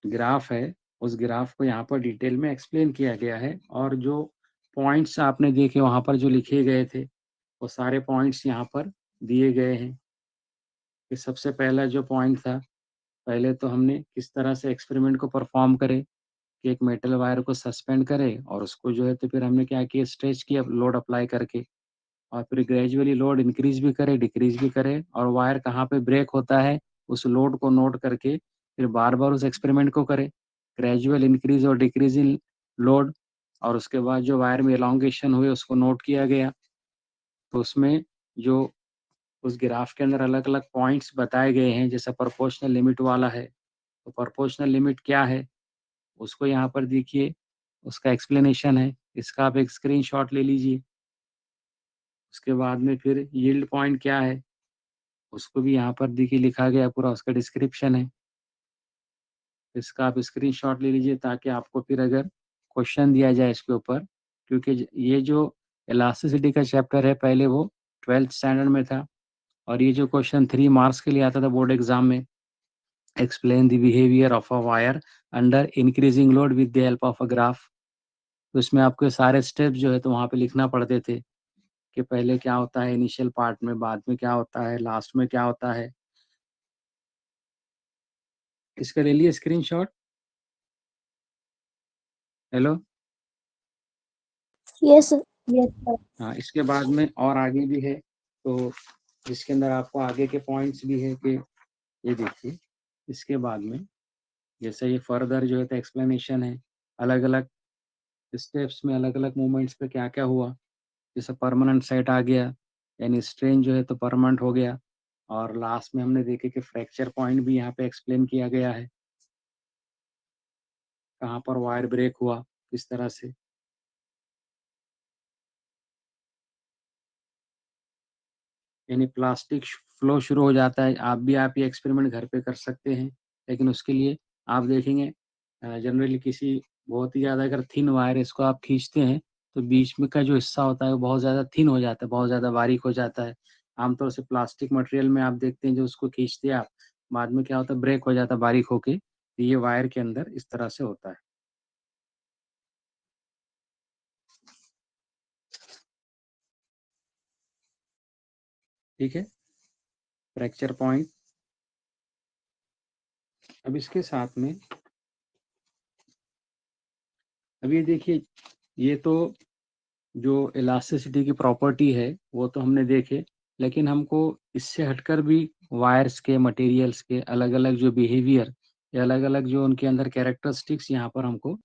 ग्राफ है उस ग्राफ को यहाँ पर डिटेल में एक्सप्लेन किया गया है और जो पॉइंट्स आपने देखे वहाँ पर जो लिखे गए थे वो सारे पॉइंट्स यहाँ पर दिए गए हैं। कि सबसे पहला जो पॉइंट था, पहले तो हमने किस तरह से एक्सपेरिमेंट को परफॉर्म करे, कि एक मेटल वायर को सस्पेंड करे और उसको जो है तो फिर हमने क्या किया, स्ट्रेच किया लोड अप्लाई करके, और फिर ग्रेजुअली लोड इंक्रीज भी करे डिक्रीज भी करे, और वायर कहाँ पे ब्रेक होता है उस लोड को नोट करके फिर बार बार उस एक्सपेरिमेंट को करे, ग्रेजुअल इंक्रीज और डिक्रीज इन लोड, और उसके बाद जो वायर में एलोंगेशन हुए उसको नोट किया गया। तो उसमें जो उस ग्राफ के अंदर अलग अलग पॉइंट्स बताए गए हैं, जैसा प्रोपोर्शनल लिमिट वाला है, तो प्रोपोर्शनल लिमिट क्या है उसको यहाँ पर देखिए, उसका एक्सप्लेनेशन है, इसका आप एक स्क्रीनशॉट ले लीजिए। उसके बाद में फिर यील्ड पॉइंट क्या है उसको भी यहाँ पर देखिए लिखा गया, पूरा उसका डिस्क्रिप्शन है, इसका आप स्क्रीनशॉट ले लीजिए ताकि आपको फिर अगर क्वेश्चन दिया जाए इसके ऊपर, क्योंकि ये जो इलास्टिसिटी का चैप्टर है पहले वो 12th स्टैंडर्ड में था, और ये जो क्वेश्चन 3 मार्क्स के लिए आता था बोर्ड एग्जाम में, explain the behaviour of a wire under increasing load with the help of a graph. तो इसमें आपके सारे स्टेप्स जो है तो वहाँ पे लिखना पड़ते थे कि पहले क्या होता है इनिशियल पार्ट में, बाद में क्या होता है, लास्ट में क्या होता है। इसका ले लिए screenshot. Hello, Yes, sir. Yes, sir. हाँ, इसके बाद में और आगे भी है, तो जिसके अंदर आपको आगे के पॉइंट्स भी है कि ये देखिए, इसके बाद में जैसे ये फर्दर जो है तो एक्सप्लेनेशन है, अलग अलग स्टेप्स में अलग अलग मूवमेंट्स पे क्या क्या हुआ, जैसे परमानेंट सेट आ गया, यानी स्ट्रेन जो है तो परमानेंट हो गया, और लास्ट में हमने देखे कि फ्रैक्चर पॉइंट भी यहाँ पे एक्सप्लेन किया गया है, कहाँ पर वायर ब्रेक हुआ किस तरह से। यानी प्लास्टिक फ्लो शुरू हो जाता है, आप ये एक्सपेरिमेंट घर पे कर सकते हैं, लेकिन उसके लिए आप देखेंगे जनरली किसी बहुत ही ज़्यादा अगर थिन वायर इसको आप खींचते हैं तो बीच में का जो हिस्सा होता है वो बहुत ज़्यादा थिन हो जाता है, बहुत ज़्यादा बारीक हो जाता है। आमतौर से प्लास्टिक मटेरियल में आप देखते हैं जो उसको खींचते हैं आप, बाद में क्या होता है ब्रेक हो जाता है बारीक होके, तो ये वायर के अंदर इस तरह से होता है। ठीक है, फ्रैक्चर पॉइंट। अब इसके साथ में अब ये देखिए, ये तो जो इलास्टिसिटी की प्रॉपर्टी है वो तो हमने देखे, लेकिन हमको इससे हटकर भी वायर्स के मटेरियल्स के अलग अलग जो बिहेवियर या अलग अलग जो उनके अंदर कैरेक्टरिस्टिक्स यहाँ पर हमको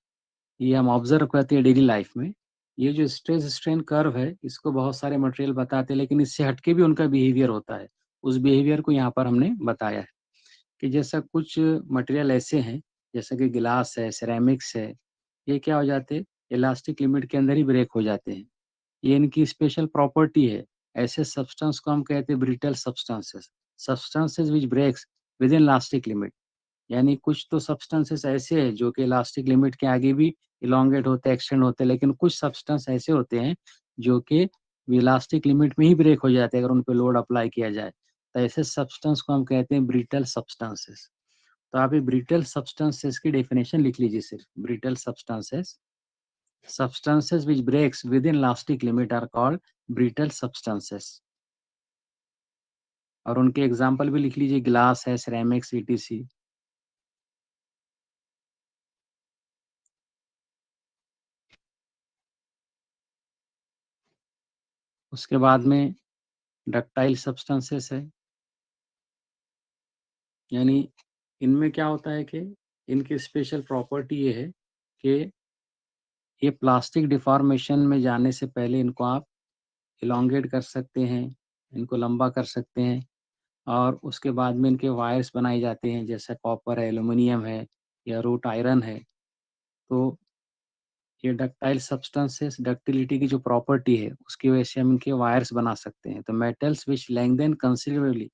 ये हम ऑब्जर्व करते हैं डेली लाइफ में। ये जो स्ट्रेस स्ट्रेन कर्व है इसको बहुत सारे मटेरियल बताते हैं, लेकिन इससे हटके भी उनका बिहेवियर होता है, उस बिहेवियर को यहाँ पर हमने बताया है कि जैसा कुछ मटेरियल ऐसे हैं जैसा कि गिलास है, सिरेमिक्स है, ये क्या हो जाते हैं इलास्टिक लिमिट के अंदर ही ब्रेक हो जाते हैं, ये इनकी स्पेशल प्रॉपर्टी है। ऐसे सब्सटेंस को हम कहते हैं brittle substances, substances which breaks within elastic limit. यानी कुछ तो सब्सटेंसेस ऐसे हैं जो कि इलास्टिक लिमिट के आगे भी इलोंगेट होते हैं, एक्सटेंड होते हैं, लेकिन कुछ सब्सटेंस ऐसे होते हैं जो कि इलास्टिक लिमिट में ही ब्रेक हो जाते हैं अगर उन पे लोड अप्लाई किया जाए। तो ऐसे सब्सटेंस को हम कहते हैं ब्रिटल सब्सटेंसेस। तो आप ये ब्रिटल सब्सटेंसेस की डेफिनेशन लिख लीजिए, सिर्फ brittle substances, substances which breaks within elastic limit are called brittle substances। और उनके एग्जाम्पल भी लिख लीजिए, ग्लास है, सिरेमिक्स, ईटीसी। उसके बाद में डक्टाइल सब्सटेंसेस है, यानी इनमें क्या होता है कि इनकी स्पेशल प्रॉपर्टी ये है कि ये प्लास्टिक डिफॉर्मेशन में जाने से पहले इनको आप इलोंगेट कर सकते हैं, इनको लंबा कर सकते हैं, और उसके बाद में इनके वायर्स बनाए जाते हैं, जैसे कॉपर है, एल्युमिनियम है या रूट आयरन है। तो ये डक्टाइल सब्सटेंसेस डक्टिलिटी की जो प्रॉपर्टी है उसकी वजह से हम इनके वायर्स बना सकते हैं। तो metals which lengthen considerably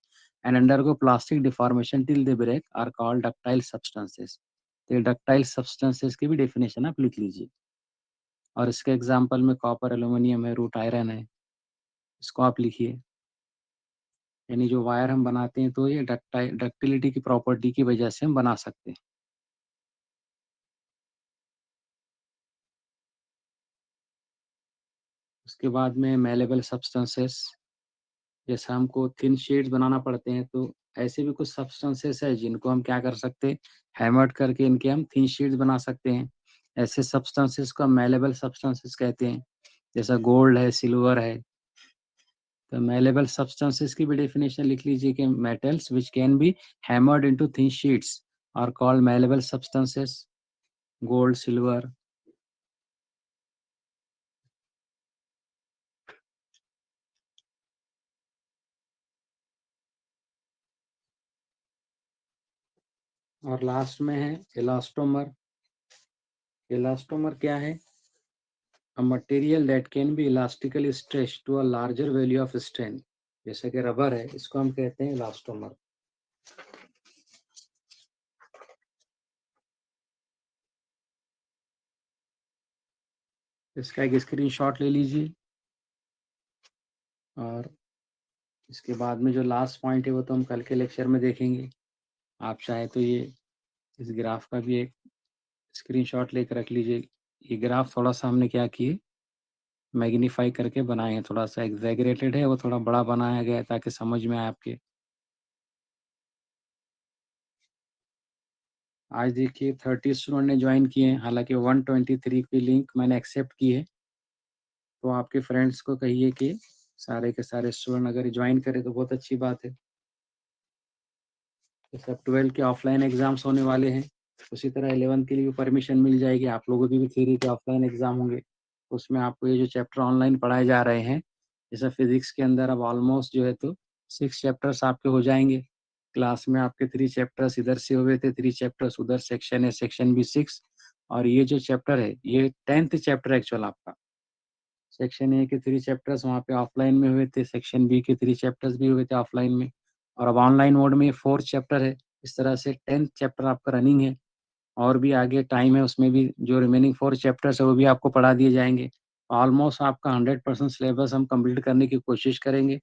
and undergo plastic deformation till they break are called ductile substances. तो ये डक्टाइल सब्सटेंसेस की भी डेफिनेशन आप लिख लीजिए, और इसके एग्जांपल में कॉपर, एल्युमिनियम है, रूट आयरन है, इसको आप लिखिए। यानी जो वायर हम बनाते हैं तो ये डक्टिलिटी की प्रॉपर्टी की वजह से हम बना सकते हैं। उसके बाद में मेलेबल सब्सटेंसेस, जैसे हमको थिन शीट्स बनाना पड़ते हैं तो ऐसे भी कुछ सब्सटेंसेस है जिनको हम क्या कर सकते हैं, हैमर्ड करके इनके हम थिन शीट्स बना सकते हैं। ऐसे सब्सटेंसेस को मेलेबल सब्सटेंसेस कहते हैं, जैसा गोल्ड है, सिल्वर है। तो मेलेबल सब्सटेंसेस की भी डेफिनेशन लिख लीजिए कि metals which can be hammered into thin sheets are called malleable substances, gold, silver. और लास्ट में है इलास्टोमर। इलास्टोमर क्या है? A material that can be elastically stretched to a larger value of strength, जैसे कि रबर है, इसको हम कहते हैं इलास्टोमर। इसका एक स्क्रीनशॉट ले लीजिए। और इसके बाद में जो लास्ट पॉइंट है वो तो हम कल के लेक्चर में देखेंगे। आप चाहे तो ये इस ग्राफ का भी एक स्क्रीनशॉट लेकर रख लीजिए। ये ग्राफ थोड़ा सा हमने क्या किए, मैग्नीफाई करके बनाए हैं, थोड़ा सा एग्जैगरेटेड है, वो थोड़ा बड़ा बनाया गया है ताकि समझ में आए आपके। आज देखिए 30 स्टूडेंट ने ज्वाइन किए हैं, हालांकि 123 की लिंक मैंने एक्सेप्ट की है। तो आपके फ्रेंड्स को कहिए कि सारे के सारे स्टूडेंट अगर ज्वाइन करें तो बहुत अच्छी बात है। तो सब 12 के ऑफलाइन एग्जाम्स होने वाले हैं, उसी तरह 11 के लिए भी परमिशन मिल जाएगी। आप लोगों की भी थ्योरी के ऑफलाइन एग्जाम होंगे, उसमें आपको ये जो चैप्टर ऑनलाइन पढ़ाए जा रहे हैं, जैसे फिजिक्स के अंदर अब ऑलमोस्ट जो है तो 6 चैप्टर्स आपके हो जाएंगे। क्लास में आपके 3 चैप्टर्स इधर से हुए थे, 3 चैप्टर्स उधर, सेक्शन ए, सेक्शन बी 6। और ये जो चैप्टर है ये 10th चैप्टर एक्चुअल आपका। सेक्शन ए के 3 चैप्टर्स वहाँ पे ऑफलाइन में हुए थे, सेक्शन बी के 3 चैप्टर्स भी हुए थे ऑफलाइन में, और अब ऑनलाइन मोड में 4th चैप्टर है। इस तरह से 10th चैप्टर आपका रनिंग है, और भी आगे टाइम है, उसमें भी जो रिमेनिंग 4 चैप्टर्स है वो भी आपको पढ़ा दिए जाएंगे। ऑलमोस्ट आपका 100% सिलेबस हम कंप्लीट करने की कोशिश करेंगे,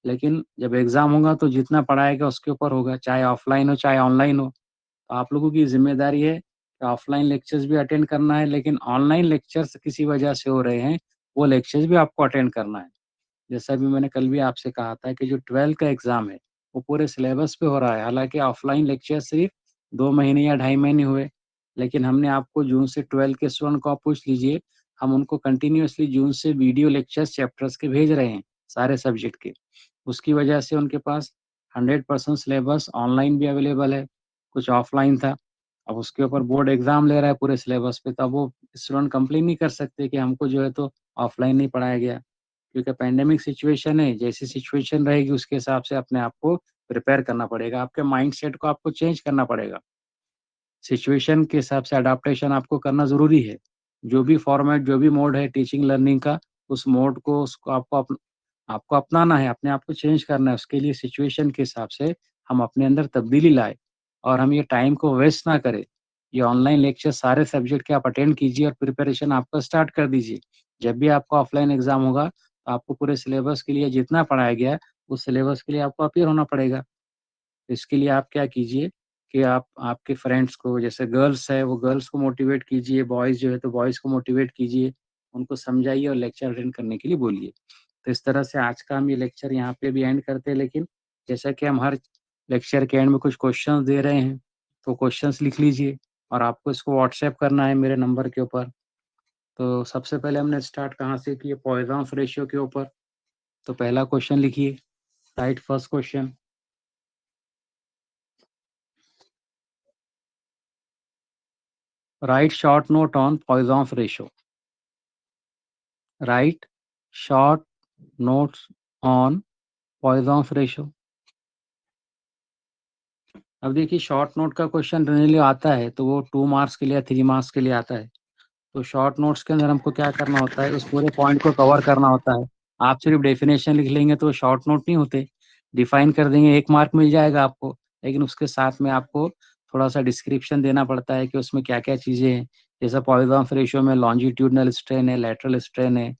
लेकिन जब एग्ज़ाम होगा तो जितना पढ़ाएगा उसके ऊपर होगा, चाहे ऑफलाइन हो चाहे ऑनलाइन हो। तो आप लोगों की ज़िम्मेदारी है कि ऑफलाइन लेक्चर्स भी अटेंड करना है, लेकिन ऑनलाइन लेक्चर्स किसी वजह से हो रहे हैं, वो लेक्चर्स भी आपको अटेंड करना है। जैसा भी मैंने कल भी आपसे कहा था कि जो 12 का एग्ज़ाम है, वो पूरे सिलेबस पे हो रहा है। हालाँकि ऑफलाइन लेक्चर सिर्फ 2 महीने या ढाई महीने हुए, लेकिन हमने आपको जून से 12 के स्टूडेंट को आप पूछ लीजिए, हम उनको कंटिन्यूअसली जून से वीडियो लेक्चर्स चैप्टर्स के भेज रहे हैं, सारे सब्जेक्ट के। उसकी वजह से उनके पास 100% सिलेबस ऑनलाइन भी अवेलेबल है, कुछ ऑफलाइन था। अब उसके ऊपर बोर्ड एग्ज़ाम ले रहा है पूरे सिलेबस पे, तब वो स्टूडेंट कंप्लेन नहीं कर सकते कि हमको जो है तो ऑफलाइन नहीं पढ़ाया गया। क्योंकि पैंडेमिक सिचुएशन है, जैसी सिचुएशन रहेगी उसके हिसाब से अपने आप को प्रिपेयर करना पड़ेगा, आपके माइंडसेट को आपको चेंज करना पड़ेगा। सिचुएशन के हिसाब से अडॉप्टेशन आपको करना ज़रूरी है। जो भी फॉर्मेट, जो भी मोड है टीचिंग लर्निंग का, उस मोड को उसको आपको अपनाना है, अपने आप को चेंज करना है। उसके लिए सिचुएशन के हिसाब से हम अपने अंदर तब्दीली लाएँ, और हम ये टाइम को वेस्ट ना करें। ये ऑनलाइन लेक्चर सारे सब्जेक्ट के आप अटेंड कीजिए और प्रिपरेशन आपका स्टार्ट कर दीजिए। जब भी आपका ऑफलाइन एग्ज़ाम होगा, तो आपको पूरे सिलेबस के लिए जितना पढ़ाया गया है, उस सिलेबस के लिए आपको अपीयर होना पड़ेगा। इसके लिए आप क्या कीजिए कि आप आपके फ्रेंड्स को, जैसे गर्ल्स है वो गर्ल्स को मोटिवेट कीजिए, बॉयज़ जो है तो बॉयज़ को मोटिवेट कीजिए, उनको समझाइए और लेक्चर अटेंड करने के लिए बोलिए। तो इस तरह से आज का हम ये लेक्चर यहाँ पे भी एंड करते हैं, लेकिन जैसा कि हम हर लेक्चर के एंड में कुछ क्वेश्चंस दे रहे हैं, तो क्वेश्चंस लिख लीजिए और आपको इसको व्हाट्सएप करना है मेरे नंबर के ऊपर। तो सबसे पहले हमने स्टार्ट कहाँ से किए? पॉइज़न्स रेशियो के ऊपर। तो पहला क्वेश्चन लिखिए, right first question. Write short note on Poisson's ratio. Write short notes on Poisson's ratio. अब देखिए शॉर्ट नोट का क्वेश्चन जनरली आता है तो वो 2 मार्क्स के लिए या 3 मार्क्स के लिए आता है। तो शॉर्ट नोट्स के अंदर हमको क्या करना होता है, उस पूरे पॉइंट को कवर करना होता है। आप सिर्फ डेफिनेशन लिख लेंगे तो शॉर्ट नोट नहीं होते। डिफाइन कर देंगे, 1 मार्क मिल जाएगा आपको, लेकिन उसके साथ में आपको थोड़ा-सा डिस्क्रिप्शन देना पड़ता है कि उसमें क्या-क्या चीज़ें हैं। जैसे पॉइज़न्स रेशियो में लॉन्जिट्यूडिनल स्ट्रेन है, लैटरल स्ट्रेन है,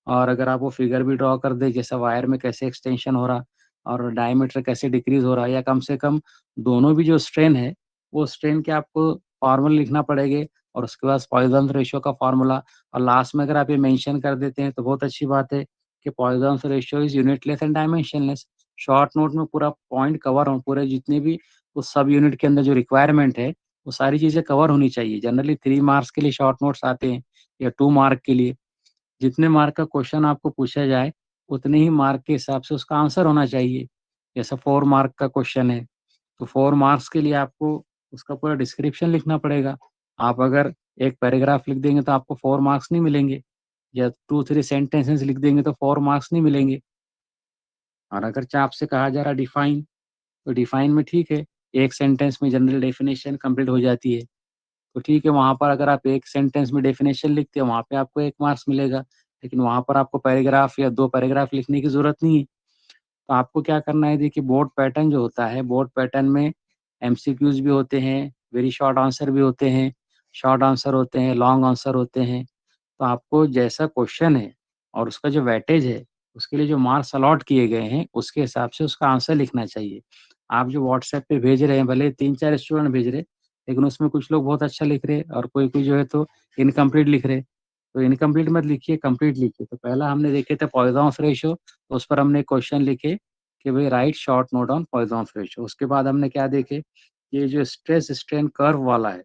और अगर आप वो फिगर भी ड्रॉ कर दें, जैसे वायर में कैसे एक्सटेंशन हो रहा और डायमीटर कैसे डिक्रीज़ हो रहा है, या कम से कम दोनों भी जो स्ट्रेन है, वो स्ट्रेन के आपको फॉर्मूले लिखना पड़ेंगे, और उसके बाद पॉइज़न्स रेशियो का फॉर्मूला, और लास्ट में अगर आप ये मेंशन कर देते हैं तो बहुत अच्छी बात है कि Poisson's ratio is unitless and dimensionless. Short note में पूरा पॉइंट कवर हो, पूरे जितने भी उस सब यूनिट के अंदर जो रिक्वायरमेंट है वो सारी चीज़ें कवर होनी चाहिए। जनरली 3 मार्क्स के लिए शॉर्ट नोट्स आते हैं या 2 मार्क के लिए। जितने मार्क का क्वेश्चन आपको पूछा जाए उतने ही मार्क के हिसाब से उसका आंसर होना चाहिए। जैसा 4 मार्क का क्वेश्चन है तो 4 मार्क्स के लिए आपको उसका पूरा डिस्क्रिप्शन लिखना पड़ेगा। आप अगर एक पैराग्राफ लिख देंगे तो आपको 4 मार्क्स नहीं मिलेंगे, या 2-3 सेंटेंसेस लिख देंगे तो 4 मार्क्स नहीं मिलेंगे। और अगर चाहे आपसे कहा जा रहा है डिफाइन, तो डिफाइन में ठीक है, एक सेंटेंस में जनरल डेफिनेशन कंप्लीट हो जाती है, तो ठीक है, वहाँ पर अगर आप एक सेंटेंस में डेफिनेशन लिखते हैं वहाँ पे आपको 1 मार्क्स मिलेगा। लेकिन वहाँ पर आपको पैराग्राफ या 2 पैराग्राफ लिखने की ज़रूरत नहीं है। तो आपको क्या करना है, देखिए बोर्ड पैटर्न जो होता है, बोर्ड पैटर्न में एमसीक्यूज भी होते हैं, वेरी शॉर्ट आंसर भी होते हैं, शॉर्ट आंसर होते हैं, लॉन्ग आंसर होते हैं। तो आपको जैसा क्वेश्चन है और उसका जो वेटेज है, उसके लिए जो मार्क्स अलॉट किए गए हैं, उसके हिसाब से उसका आंसर लिखना चाहिए। आप जो व्हाट्सएप पे भेज रहे हैं, भले 3-4 स्टूडेंट भेज रहे, लेकिन उसमें कुछ लोग बहुत अच्छा लिख रहे और कोई-कोई जो है तो इनकम्प्लीट लिख रहे। तो इनकम्प्लीट मत लिखिए, कंप्लीट लिखिए। तो पहला हमने देखे थे पॉइसन्स रेशियो, तो उस पर हमने क्वेश्चन लिखे कि भाई write short note on Poisson's ratio. उसके बाद हमने क्या देखे, ये जो स्ट्रेस स्ट्रेन कर्व वाला है,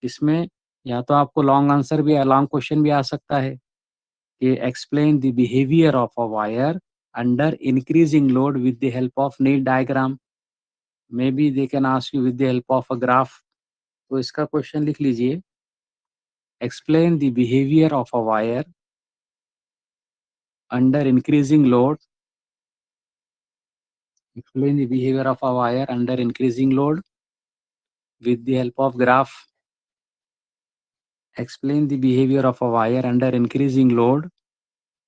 इसमें या तो आपको लॉन्ग आंसर भी या लॉन्ग क्वेश्चन भी आ सकता है कि explain the behaviour of a wire under increasing load with the help of neat diagram. May be they can ask you with the help of a graph. तो इसका क्वेश्चन लिख लीजिए, explain the behaviour of a wire under increasing load, explain the behavior of a wire under increasing load with the help of graph. Explain the behavior of a wire under increasing load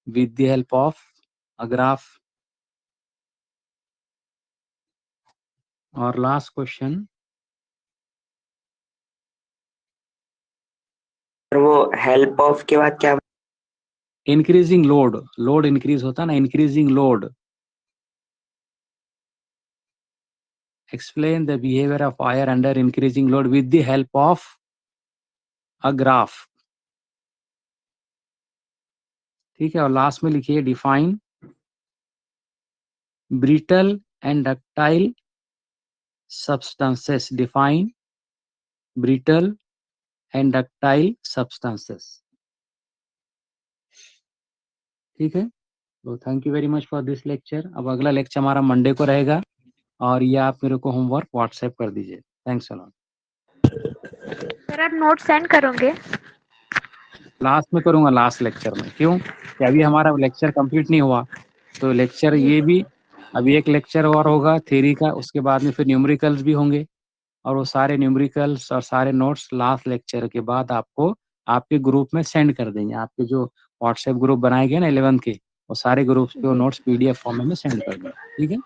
with the help of a graph. और last question, और वो हेल्प ऑफ के बाद क्या? increasing load, load increase होता है ना, increasing load. Explain the behavior of wire under increasing load with the help of a graph. ठीक है, और लास्ट में लिखिए define brittle and ductile substances. Define brittle and ductile substances. ठीक है, तो thank you very much for this lecture. अब अगला लेक्चर हमारा मंडे को रहेगा और ये आप मेरे को होमवर्क व्हाट्सएप कर दीजिए। Thanks a lot. सर आप नोट सेंड करोगे? लास्ट में करूँगा, लास्ट लेक्चर में। क्यों कि अभी हमारा लेक्चर कंप्लीट नहीं हुआ, तो लेक्चर ये भी अभी एक लेक्चर और होगा थ्योरी का, उसके बाद में फिर न्यूमेरिकल्स भी होंगे, और वो सारे न्यूमेरिकल्स और सारे नोट्स लास्ट लेक्चर के बाद आपको आपके ग्रुप में सेंड कर देंगे। आपके जो व्हाट्सएप ग्रुप बनाए गए ना 11 के, वो सारे ग्रुप्स पे वो नोट्स पीडीएफ फॉर्म में सेंड कर देंगे। ठीक है।